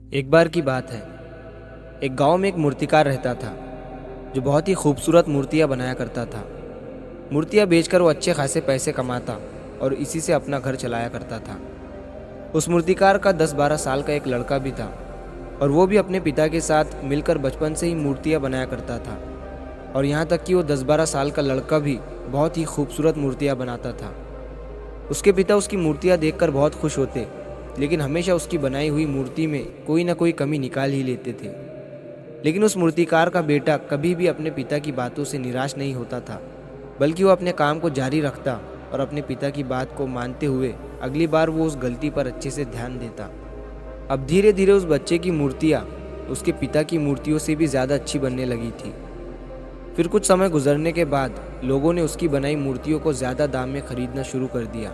एक बार की बात है। एक गांव में एक मूर्तिकार रहता था जो बहुत ही खूबसूरत मूर्तियां बनाया करता था। मूर्तियां बेचकर वो अच्छे खासे पैसे कमाता और इसी से अपना घर चलाया करता था। उस मूर्तिकार का 10-12 साल का एक लड़का भी था और वो भी अपने पिता के साथ मिलकर बचपन से ही मूर्तियां बनाया करता था। और यहाँ तक कि वो 10-12 साल का लड़का भी बहुत ही खूबसूरत मूर्तियां बनाता था। उसके पिता उसकी मूर्तियां देखकर बहुत खुश होते, लेकिन हमेशा उसकी बनाई हुई मूर्ति में कोई ना कोई कमी निकाल ही लेते थे। लेकिन उस मूर्तिकार का बेटा कभी भी अपने पिता की बातों से निराश नहीं होता था, बल्कि वो अपने काम को जारी रखता और अपने पिता की बात को मानते हुए अगली बार वो उस गलती पर अच्छे से ध्यान देता। अब धीरे धीरे उस बच्चे की मूर्तियाँ उसके पिता की मूर्तियों से भी ज़्यादा अच्छी बनने लगी थी। फिर कुछ समय गुजरने के बाद लोगों ने उसकी बनाई मूर्तियों को ज़्यादा दाम में खरीदना शुरू कर दिया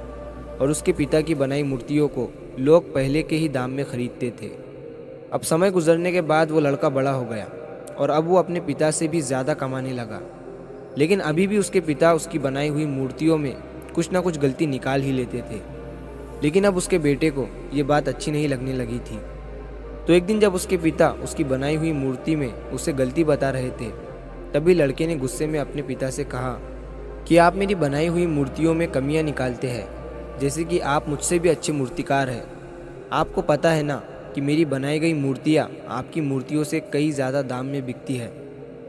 और उसके पिता की बनाई मूर्तियों को लोग पहले के ही दाम में खरीदते थे। अब समय गुजरने के बाद वो लड़का बड़ा हो गया और अब वो अपने पिता से भी ज़्यादा कमाने लगा। लेकिन अभी भी उसके पिता उसकी बनाई हुई मूर्तियों में कुछ ना कुछ गलती निकाल ही लेते थे। लेकिन अब उसके बेटे को ये बात अच्छी नहीं लगने लगी थी। तो एक दिन जब उसके पिता उसकी बनाई हुई मूर्ति में उसे गलती बता रहे थे, तभी लड़के ने गुस्से में अपने पिता से कहा कि आप मेरी बनाई हुई मूर्तियों में कमियां निकालते हैं, जैसे कि आप मुझसे भी अच्छे मूर्तिकार हैं। आपको पता है ना कि मेरी बनाई गई मूर्तियाँ आपकी मूर्तियों से कई ज़्यादा दाम में बिकती है।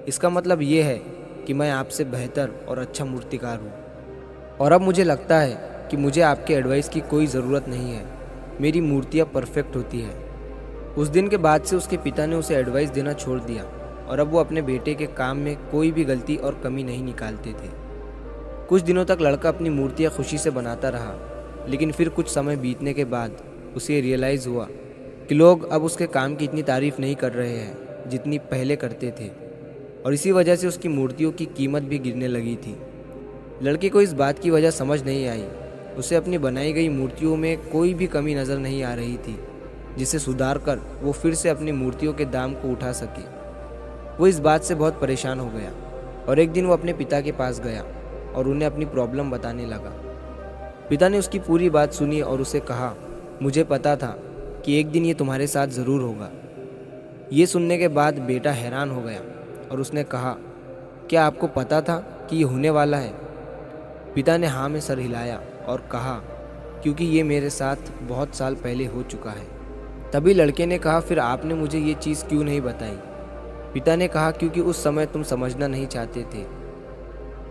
इसका मतलब ये है कि मैं आपसे बेहतर और अच्छा मूर्तिकार हूँ। और अब मुझे लगता है कि मुझे आपके एडवाइस की कोई ज़रूरत नहीं है। मेरी मूर्तियाँ परफेक्ट होती है। उस दिन के बाद से उसके पिता ने उसे एडवाइस देना छोड़ दिया और अब वो अपने बेटे के काम में कोई भी गलती और कमी नहीं निकालते थे। कुछ दिनों तक लड़का अपनी मूर्तियाँ खुशी से बनाता रहा, लेकिन फिर कुछ समय बीतने के बाद उसे रियलाइज़ हुआ कि लोग अब उसके काम की इतनी तारीफ़ नहीं कर रहे हैं जितनी पहले करते थे, और इसी वजह से उसकी मूर्तियों की कीमत भी गिरने लगी थी। लड़के को इस बात की वजह समझ नहीं आई। उसे अपनी बनाई गई मूर्तियों में कोई भी कमी नज़र नहीं आ रही थी जिसे सुधार कर वो फिर से अपनी मूर्तियों के दाम को उठा सके। वो इस बात से बहुत परेशान हो गया और एक दिन वो अपने पिता के पास गया और उन्हें अपनी प्रॉब्लम बताने लगा। पिता ने उसकी पूरी बात सुनी और उसे कहा, मुझे पता था कि एक दिन ये तुम्हारे साथ ज़रूर होगा। ये सुनने के बाद बेटा हैरान हो गया और उसने कहा, क्या आपको पता था कि ये होने वाला है? पिता ने हाँ में सर हिलाया और कहा, क्योंकि ये मेरे साथ बहुत साल पहले हो चुका है। तभी लड़के ने कहा, फिर आपने मुझे ये चीज़ क्यों नहीं बताई? पिता ने कहा, क्योंकि उस समय तुम समझना नहीं चाहते थे।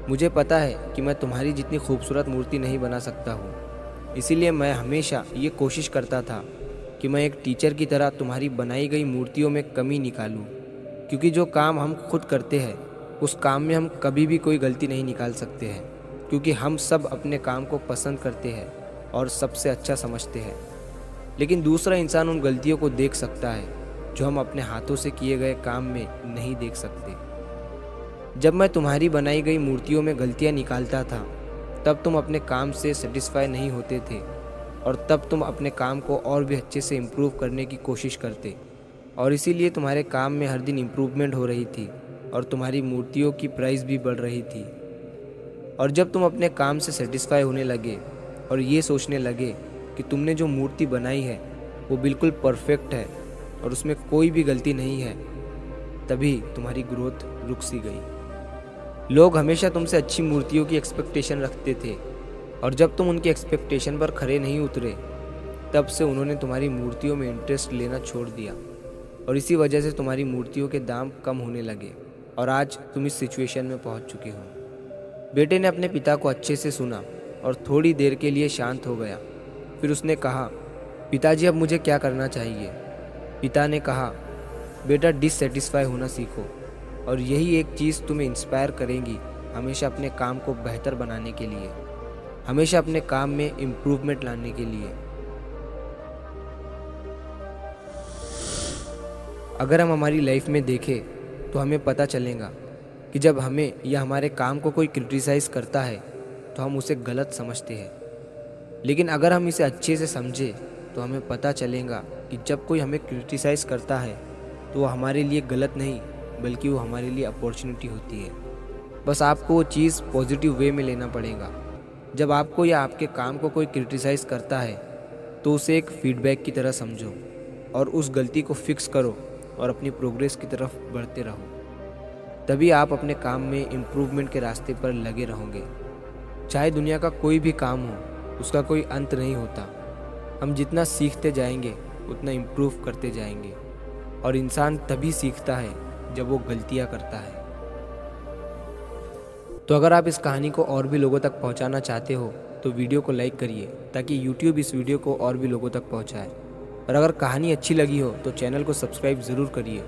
मुझे पता है कि मैं तुम्हारी जितनी खूबसूरत मूर्ति नहीं बना सकता हूँ, इसीलिए मैं हमेशा ये कोशिश करता था कि मैं एक टीचर की तरह तुम्हारी बनाई गई मूर्तियों में कमी निकालूं। क्योंकि जो काम हम खुद करते हैं उस काम में हम कभी भी कोई गलती नहीं निकाल सकते हैं, क्योंकि हम सब अपने काम को पसंद करते हैं और सबसे अच्छा समझते हैं। लेकिन दूसरा इंसान उन गलतियों को देख सकता है जो हम अपने हाथों से किए गए काम में नहीं देख सकते। जब मैं तुम्हारी बनाई गई मूर्तियों में गलतियाँ निकालता था, तब तुम अपने काम से सेटिस्फाई नहीं होते थे और तब तुम अपने काम को और भी अच्छे से इम्प्रूव करने की कोशिश करते, और इसीलिए तुम्हारे काम में हर दिन इम्प्रूवमेंट हो रही थी और तुम्हारी मूर्तियों की प्राइस भी बढ़ रही थी। और जब तुम अपने काम से सेटिस्फाई होने लगे और ये सोचने लगे कि तुमने जो मूर्ति बनाई है वो बिल्कुल परफेक्ट है और उसमें कोई भी गलती नहीं है, तभी तुम्हारी ग्रोथ रुक सी गई। लोग हमेशा तुमसे अच्छी मूर्तियों की एक्सपेक्टेशन रखते थे और जब तुम उनकी एक्सपेक्टेशन पर खरे नहीं उतरे, तब से उन्होंने तुम्हारी मूर्तियों में इंटरेस्ट लेना छोड़ दिया और इसी वजह से तुम्हारी मूर्तियों के दाम कम होने लगे और आज तुम इस सिचुएशन में पहुंच चुके हो। बेटे ने अपने पिता को अच्छे से सुना और थोड़ी देर के लिए शांत हो गया। फिर उसने कहा, पिताजी अब मुझे क्या करना चाहिए? पिता ने कहा, बेटा डिससेटिस्फाई होना सीखो और यही एक चीज़ तुम्हें इंस्पायर करेगी हमेशा अपने काम को बेहतर बनाने के लिए, हमेशा अपने काम में इम्प्रूवमेंट लाने के लिए। अगर हम हमारी लाइफ में देखें तो हमें पता चलेगा कि जब हमें या हमारे काम को कोई क्रिटिसाइज़ करता है तो हम उसे गलत समझते हैं, लेकिन अगर हम इसे अच्छे से समझें तो हमें पता चलेगा कि जब कोई हमें क्रिटिसाइज़ करता है तो वो हमारे लिए गलत नहीं बल्कि वो हमारे लिए अपॉर्चुनिटी होती है। बस आपको वो चीज़ पॉजिटिव वे में लेना पड़ेगा। जब आपको या आपके काम को कोई क्रिटिसाइज़ करता है तो उसे एक फीडबैक की तरह समझो और उस गलती को फिक्स करो और अपनी प्रोग्रेस की तरफ बढ़ते रहो। तभी आप अपने काम में इम्प्रूवमेंट के रास्ते पर लगे रहोगे। चाहे दुनिया का कोई भी काम हो, उसका कोई अंत नहीं होता। हम जितना सीखते जाएंगे उतना इम्प्रूव करते जाएंगे, और इंसान तभी सीखता है जब वो गलतियाँ करता है। तो अगर आप इस कहानी को और भी लोगों तक पहुंचाना चाहते हो तो वीडियो को लाइक करिए, ताकि YouTube इस वीडियो को और भी लोगों तक पहुंचाए। और अगर कहानी अच्छी लगी हो तो चैनल को सब्सक्राइब ज़रूर करिए।